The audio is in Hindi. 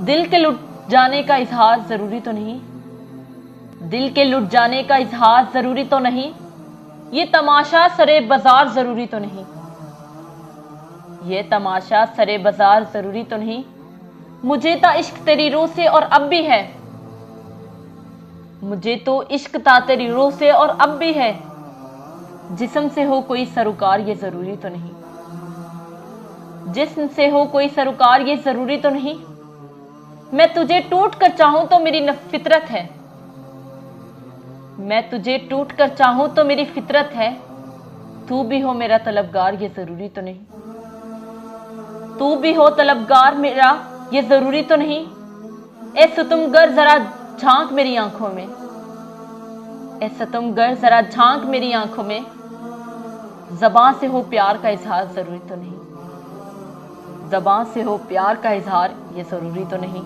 दिल के लुट जाने का इजहार जरूरी तो नहीं, दिल के लुट जाने का इजहार जरूरी तो नहीं, ये तमाशा सरे बाजार जरूरी तो नहीं, ये तमाशा सरे बाजार जरूरी तो नहीं। मुझे ता इश्क तेरी रूह से और अब भी है, मुझे तो इश्क ता तेरी रूह से और अब भी है। जिस्म से हो कोई सरोकार ये जरूरी तो नहीं, जिस्म से हो कोई सरोकार ये जरूरी तो नहीं। मैं तुझे टूट कर चाहूं तो मेरी फितरत है, मैं तुझे टूट कर चाहूं तो मेरी फितरत है। तू भी हो मेरा तलबगार ये जरूरी तो नहीं, तू भी हो तलबगार मेरा ये जरूरी तो नहीं। ए सितमगर जरा झांक मेरी आंखों में, ए सितमगर जरा झांक मेरी आंखों में। ज़बां से हो प्यार का इजहार जरूरी तो नहीं, ज़बां से हो प्यार का इजहार ये जरूरी तो नहीं।